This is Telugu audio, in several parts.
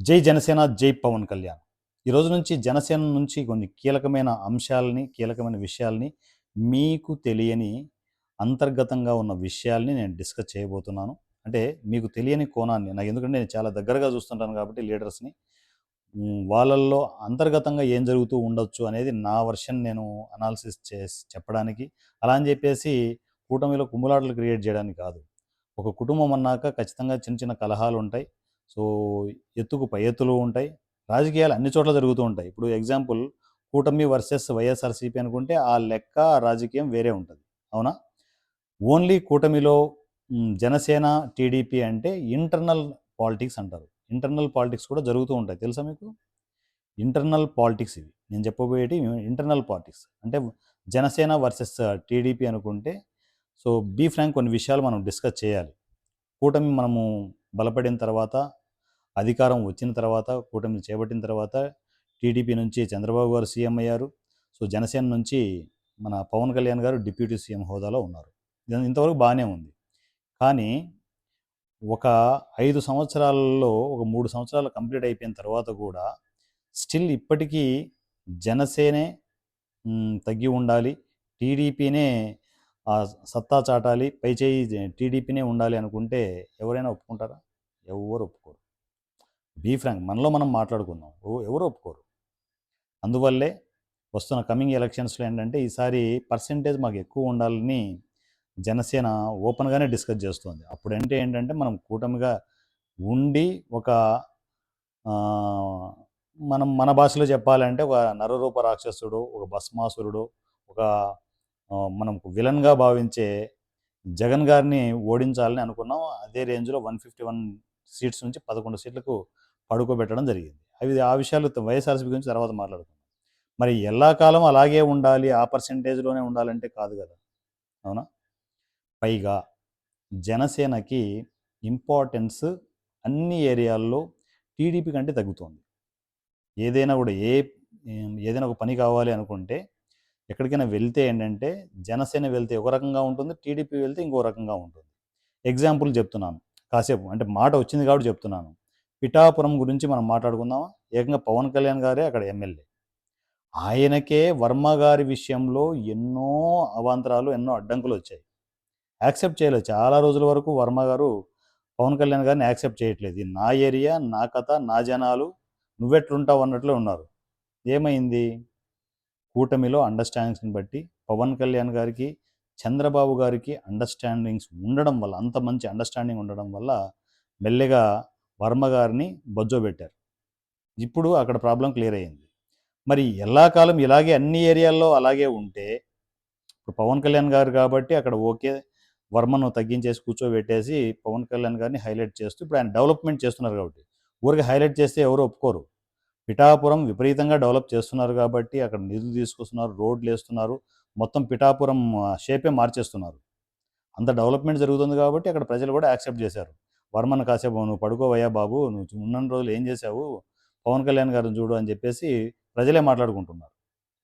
జై జనసేన, జై పవన్ కళ్యాణ్. ఈరోజు నుంచి జనసేన నుంచి కొన్ని కీలకమైన అంశాలని, కీలకమైన విషయాల్ని, మీకు తెలియని అంతర్గతంగా ఉన్న విషయాల్ని నేను డిస్కస్ చేయబోతున్నాను. అంటే మీకు తెలియని కోణాన్ని ఎందుకంటే నేను చాలా దగ్గరగా చూస్తుంటాను కాబట్టి లీడర్స్‌ని. వాళ్ళల్లో అంతర్గతంగా ఏం జరుగుతూ ఉండొచ్చు అనేది నా వర్షన్ నేను అనాలిసిస్ చేసి చెప్పడానికి. అలా అని చెప్పేసి కూటమిలో కుమ్ములాటలు క్రియేట్ చేయడానికి కాదు. ఒక కుటుంబం అన్నాక ఖచ్చితంగా చిన్న చిన్న కలహాలుంటాయి. సో, ఎత్తుకు పై ఎత్తులు ఉంటాయి. రాజకీయాలు అన్ని చోట్ల జరుగుతూ ఉంటాయి. ఇప్పుడు ఎగ్జాంపుల్ కూటమి వర్సెస్ వైఎస్ఆర్‌సీపీ అనుకుంటే ఆ లెక్క, ఆ రాజకీయం వేరే ఉంటది. అవునా? ఓన్లీ కూటమిలో జనసేన, టీడీపీ అంటే ఇంటర్నల్ పాలిటిక్స్ అంటారు. ఇంటర్నల్ పాలిటిక్స్ కూడా జరుగుతూ ఉంటాయి. తెలుసా మీకు? ఇంటర్నల్ పాలిటిక్స్ ఇవి. నేను చెప్పబోయేటి ఇంటర్నల్ పాలిటిక్స్. అంటే జనసేన వర్సెస్ టీడీపీ అనుకుంటే సో, బీ ఫ్రాంక్ కొన్ని విషయాలు మనం డిస్కస్ చేయాలి. కూటమి మనము బలపడిన తర్వాత, అధికారం వచ్చిన తర్వాత, కూటమిని చేపట్టిన తర్వాత టీడీపీ నుంచి చంద్రబాబు గారు సీఎం అయ్యారు. సో, జనసేన నుంచి మన పవన్ కళ్యాణ్ గారు డిప్యూటీ సీఎం హోదాలో ఉన్నారు. ఇంతవరకు బాగానే ఉంది. కానీ ఒక 5 సంవత్సరాలలో ఒక 3 సంవత్సరాలు కంప్లీట్ అయిపోయిన తర్వాత కూడా స్టిల్ ఇప్పటికీ జనసేనే తగ్గి ఉండాలి. టీడీపీనే సత్తా చాటాలి. పైచేయి టీడీపీనే ఉండాలి అనుకుంటే ఎవరైనా ఒప్పుకుంటారా? ఎవ్వరు ఒప్పుకోరు. బీ ఫ్రాంక్ మనలో మనం మాట్లాడుకుందాం. ఎవరు ఒప్పుకోరు. అందువల్లే వస్తున్న కమింగ్ ఎలక్షన్స్‌లో ఏంటంటే ఈసారి పర్సెంటేజ్ మాకు ఎక్కువ ఉండాలని జనసేన ఓపెన్‌గానే డిస్కస్ చేస్తోంది. అప్పుడంటే ఏంటంటే మనం కూటమిగా ఉండి ఒక మనం మన భాషలో చెప్పాలంటే ఒక నరరూప రాక్షసుడు, ఒక భస్మాసురుడు, ఒక మనం విలన్‌గా భావించే జగన్ గారిని ఓడించాలని అనుకున్నాం. అదే రేంజ్‌లో 151 సీట్స్ నుంచి 11 సీట్లకు పడుకోబెట్టడం జరిగింది. ఆ విషయాలు వైఎస్ఆర్‌సీపీ గురించి తర్వాత మాట్లాడుకుందాం. మరి ఎల్లకాలం అలాగే ఉండాలి, ఆ పర్సెంటేజ్‌లోనే ఉండాలంటే కాదు కదా! అవునా? పైగా జనసేనకి ఇంపార్టెన్స్ అన్ని ఏరియాల్లో టీడీపీ కంటే తగ్గుతోంది. ఏదైనా కూడా ఏదైనా ఒక పని కావాలి అనుకుంటే ఎక్కడికైనా వెళ్తే ఏంటంటే జనసేన వెళ్తే ఒక రకంగా ఉంటుంది, టీడీపీ వెళ్తే ఇంకో రకంగా ఉంటుంది. ఎగ్జాంపుల్ చెప్తున్నాను. కాసేపు అంటే మాట వచ్చింది కాబట్టి చెప్తున్నాను. పిఠాపురం గురించి మనం మాట్లాడుకుందామా? ఏకంగా పవన్ కళ్యాణ్ గారే అక్కడ ఎమ్మెల్యే. ఆయనకే వర్మ గారి విషయంలో ఎన్నో అవాంతరాలు, ఎన్నో అడ్డంకులు వచ్చాయి. యాక్సెప్ట్ చేయలేదు. చాలా రోజుల వరకు వర్మ గారు పవన్ కళ్యాణ్ గారిని యాక్సెప్ట్ చేయట్లేదు. ఇది నా ఏరియా, నా కథ, నా జనాలు, నువ్వెట్లుంటావు అన్నట్లు ఉన్నారు. ఏమైంది? కూటమిలో అండర్‌స్టాండింగ్స్‌ని బట్టి పవన్ కళ్యాణ్ గారికి, చంద్రబాబు గారికి అండర్‌స్టాండింగ్స్ ఉండడం వల్ల, అంత మంచి అండర్‌స్టాండింగ్ ఉండడం వల్ల మెల్లిగా వర్మ గారిని బొజ్జోబెట్టారు. ఇప్పుడు అక్కడ ప్రాబ్లమ్ క్లియర్ అయింది. మరి ఎల్లాకాలం ఇలాగే అన్ని ఏరియాల్లో అలాగే ఉంటే, ఇప్పుడు పవన్ కళ్యాణ్ గారు కాబట్టి అక్కడ ఓకే. వర్మను తగ్గించేసి కూర్చోబెట్టేసి పవన్ కళ్యాణ్ గారిని హైలైట్ చేస్తూ ఇప్పుడు ఆయన డెవలప్‌మెంట్ చేస్తున్నారు కాబట్టి. ఊరికే హైలైట్ చేస్తే ఎవరు ఒప్పుకోరు. పిఠాపురం విపరీతంగా డెవలప్ చేస్తున్నారు కాబట్టి అక్కడ నిధులు తీసుకొస్తున్నారు, రోడ్లేస్తున్నారు. మొత్తం పిఠాపురం షేపే మార్చేస్తున్నారు. అంత డెవలప్‌మెంట్ జరుగుతుంది కాబట్టి అక్కడ ప్రజలు కూడా యాక్సెప్ట్ చేశారు. వర్మను కాసేపు నువ్వు పడుకోవయ్యా బాబు, నువ్వు ఉన్నన్ని రోజులు ఏం చేశావు? పవన్ కళ్యాణ్ గారిని చూడు అని చెప్పేసి ప్రజలే మాట్లాడుకుంటున్నారు.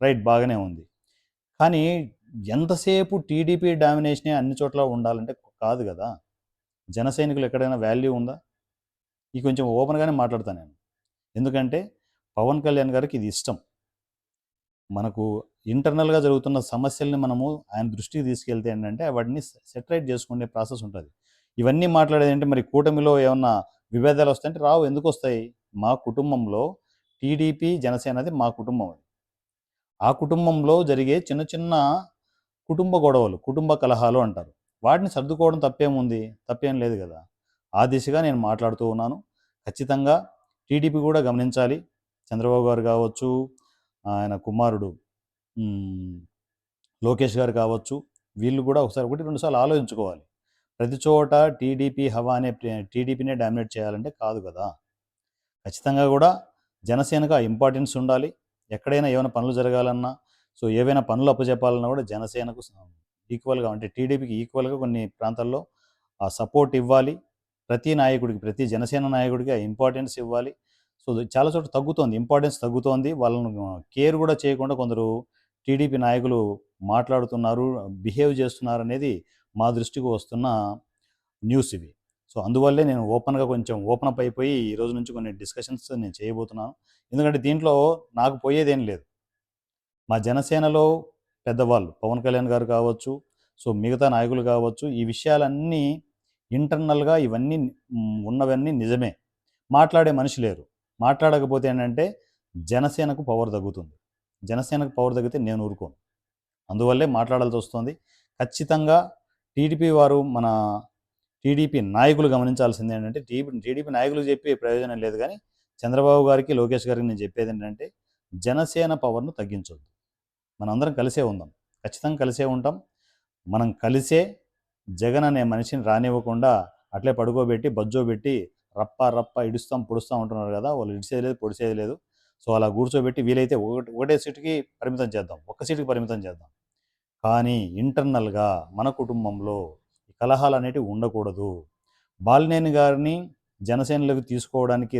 రైట్ బాగానే ఉంది. కానీ ఎంతసేపు టీడీపీ డామినేషనే అన్ని చోట్ల ఉండాలంటే కాదు కదా! జన సైనికులు ఎక్కడైనా వాల్యూ ఉందా? ఇది కొంచెం ఓపెన్‌గానే మాట్లాడతా నేను. ఎందుకంటే పవన్ కళ్యాణ్ గారికి ఇది ఇష్టం. మనకు ఇంటర్నల్‌గా జరుగుతున్న సమస్యల్ని మనము ఆయన దృష్టికి తీసుకెళ్తే ఏంటంటే వాటిని సెటరైట్ చేసుకునే ప్రాసెస్ ఉంటది. ఇవన్నీ మాట్లాడేదంటే మరి కూటమిలో ఏమన్నా విభేదాలు వస్తాయంటే రావు. ఎందుకొస్తాయి? మా కుటుంబంలో టీడీపీ, జనసేనది మా కుటుంబం అది. ఆ కుటుంబంలో జరిగే చిన్న చిన్న కుటుంబ గొడవలు, కుటుంబ కలహాలు అంటారు. వాటిని సర్దుకోవడం తప్పేముంది? తప్పేం లేదు కదా! ఆ దిశగా నేను మాట్లాడుతూ ఉన్నాను. ఖచ్చితంగా టీడీపీ కూడా గమనించాలి. చంద్రబాబు గారు కావచ్చు, ఆయన కుమారుడు హ్మ్. లోకేష్ గారు కావచ్చు, వీళ్ళు కూడా ఒకసారి 1, 2 సార్లు ఆలోచించుకోవాలి. ప్రతి చోట టీడీపీ హవానే టీడీపీనే డామినేట్ చేయాలంటే కాదు కదా! ఖచ్చితంగా కూడా జనసేనకు ఆ ఇంపార్టెన్స్ ఉండాలి. ఎక్కడైనా ఏమైనా పనులు జరగాలన్నా, సో ఏవైనా పనులు అప్పజెప్పాలన్నా కూడా జనసేనకు ఈక్వల్‌గా అంటే టీడీపీకి ఈక్వల్‌గా కొన్ని ప్రాంతాల్లో ఆ సపోర్ట్ ఇవ్వాలి. ప్రతి నాయకుడికి, ప్రతి జనసేన నాయకుడికి ఆ ఇంపార్టెన్స్ ఇవ్వాలి. సో చాలా చోట్ల తగ్గుతోంది. ఇంపార్టెన్స్ తగ్గుతోంది. వాళ్ళను కేర్ కూడా చేయకుండా కొందరు టీడీపీ నాయకులు మాట్లాడుతున్నారు, బిహేవ్ చేస్తున్నారనేది మా దృష్టికి వస్తున్న న్యూస్ ఇవి. సో అందువల్లే నేను ఓపెన్గా కొంచెం ఓపెన్ అప్ అయిపోయి ఈ రోజు నుంచి కొన్ని డిస్కషన్స్ నేను చేయబోతున్నాను. ఎందుకంటే దీంట్లో నాకు పోయేదేం లేదు. మా జనసేనలో పెద్దవాళ్ళు పవన్ కళ్యాణ్ గారు కావచ్చు, సో మిగతా నాయకులు కావచ్చు, ఈ విషయాలన్నీ ఇంటర్నల్గా ఇవన్నీ ఉన్నవన్నీ నిజమే. మాట్లాడే మనిషి లేరు. మాట్లాడకపోతే ఏంటంటే జనసేనకు పవర్ తగ్గుతుంది. జనసేనకు పవర్ తగ్గితే నేను ఊరుకోను. అందువల్లే మాట్లాడాల్సి వస్తుంది. ఖచ్చితంగా టీడీపీ వారు, మన టీడీపీ నాయకులు గమనించాల్సింది ఏంటంటే, టీడీపీ నాయకులు చెప్పే ప్రయోజనం లేదు, కానీ చంద్రబాబు గారికి, లోకేష్ గారికి నేను చెప్పేది ఏంటంటే, జనసేన పవర్ను తగ్గించొద్దు. మనందరం కలిసే ఉందాం. ఖచ్చితంగా కలిసే ఉంటాం. మనం కలిసే జగన్ అనే మనిషిని రానివ్వకుండా అట్లే పడుకోబెట్టి బజ్జోబెట్టి రప్ప రప్ప ఇడుస్తాం పొడుస్తాం అంటున్నారు కదా, వాళ్ళు ఇడిసేది లేదు పొడిసేది లేదు. సో అలా కూర్చోబెట్టి వీలైతే ఒకటే సీటుకి పరిమితం చేద్దాం, ఒక్క సీటుకి పరిమితం చేద్దాం. కానీ ఇంటర్నల్గా మన కుటుంబంలో కలహాలు అనేటివి ఉండకూడదు. బాలినేని గారిని జనసేనలోకి తీసుకోవడానికి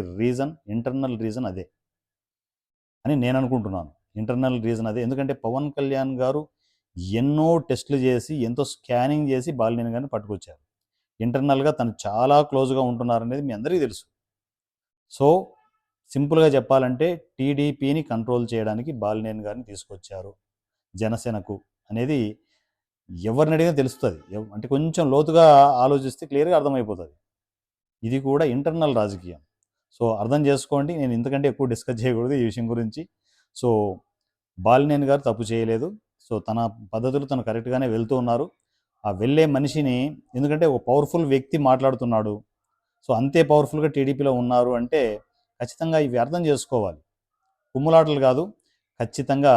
ఇంటర్నల్ రీజన్ అదే అని నేను అనుకుంటున్నాను. ఇంటర్నల్ రీజన్ అదే. ఎందుకంటే పవన్ కళ్యాణ్ గారు ఎన్నో టెస్టులు చేసి, ఎంతో స్కానింగ్ చేసి బాలినేని గారిని పట్టుకొచ్చారు. ఇంటర్నల్గా తను చాలా క్లోజ్గా ఉంటున్నారనేది మీ అందరికీ తెలుసు. సో సింపుల్గా చెప్పాలంటే టీడీపీని కంట్రోల్ చేయడానికి బాలినేని గారిని తీసుకొచ్చారు జనసేనకు అనేది ఎవరిని అడిగినా తెలుస్తుంది. అంటే కొంచెం లోతుగా ఆలోచిస్తే క్లియర్గా అర్థమైపోతుంది. ఇది కూడా ఇంటర్నల్ రాజకీయం. సో అర్థం చేసుకోండి. నేను ఇంతకంటే ఎక్కువ డిస్కస్ చేయకూడదు ఈ విషయం గురించి. సో బాలినేని గారు తప్పు చేయలేదు. సో తన పద్ధతులు తను కరెక్ట్గానే వెళ్తూ ఉన్నారు. ఆ వెళ్ళే మనిషిని, ఎందుకంటే ఒక పవర్ఫుల్ వ్యక్తి మాట్లాడుతున్నాడు, సో అంతే పవర్ఫుల్గా టీడీపీలో ఉన్నారు అంటే ఖచ్చితంగా ఇవి అర్థం చేసుకోవాలి. కుమ్ములాటలు కాదు, ఖచ్చితంగా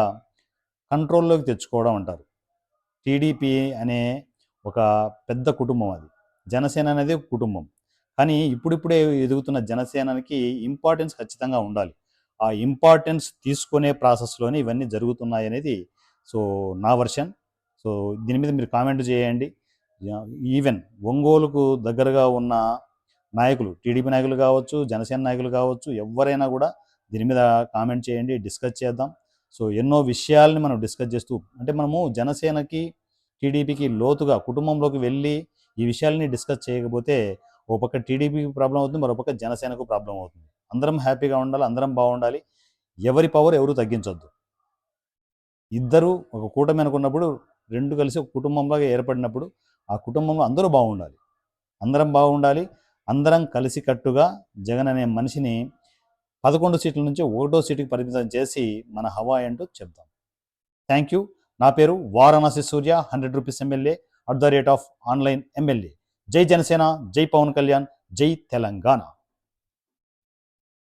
కంట్రోల్లోకి తెచ్చుకోవడం అంటారు. టీడీపీ అనే ఒక పెద్ద కుటుంబం, అది జనసేన అనేది ఒక కుటుంబం. కానీ ఇప్పుడిప్పుడే ఎదుగుతున్న జనసేనకి ఇంపార్టెన్స్ ఖచ్చితంగా ఉండాలి. ఆ ఇంపార్టెన్స్ తీసుకునే ప్రాసెస్లోనే ఇవన్నీ జరుగుతున్నాయి అనేది సో నా వర్షన్. సో దీని మీద మీరు కామెంట్ చేయండి. ఈవెన్ ఒంగోలుకు దగ్గరగా ఉన్న నాయకులు, టీడీపీ నాయకులు కావచ్చు, జనసేన నాయకులు కావచ్చు, ఎవరైనా కూడా దీని మీద కామెంట్ చేయండి, డిస్కస్ చేద్దాం. సో ఎన్నో విషయాల్ని మనం డిస్కస్ చేస్తూ, అంటే మనము జనసేనకి టీడీపీకి లోతుగా కుటుంబంలోకి వెళ్ళి ఈ విషయాల్ని డిస్కస్ చేయకపోతే ఒక పక్క టీడీపీకి ప్రాబ్లం అవుతుంది, మరోపక్క జనసేనకు ప్రాబ్లం అవుతుంది. అందరం హ్యాపీగా ఉండాలి, అందరం బాగుండాలి. ఎవరి పవర్ ఎవరు తగ్గించొద్దు. ఇద్దరు ఒక కూటమి అనుకున్నప్పుడు, రెండు కలిసి ఒక కుటుంబంలాగా ఏర్పడినప్పుడు ఆ కుటుంబంలో అందరూ బాగుండాలి, అందరం బాగుండాలి. అందరం కలిసికట్టుగా జగన్ అనే మనిషిని 11 సీట్ల నుంచి 1వ సీటుకి పరిమితం చేసి మన హవా ఏంటో చెప్దాం. Thank you. నా పేరు వారణాసి సూర్య, 100 రూపీస్ ఎమ్మెల్యే @ ఆన్లైన్ ఎమ్మెల్యే. జై జనసేన, జై పవన్ కళ్యాణ్, జై తెలంగాణ.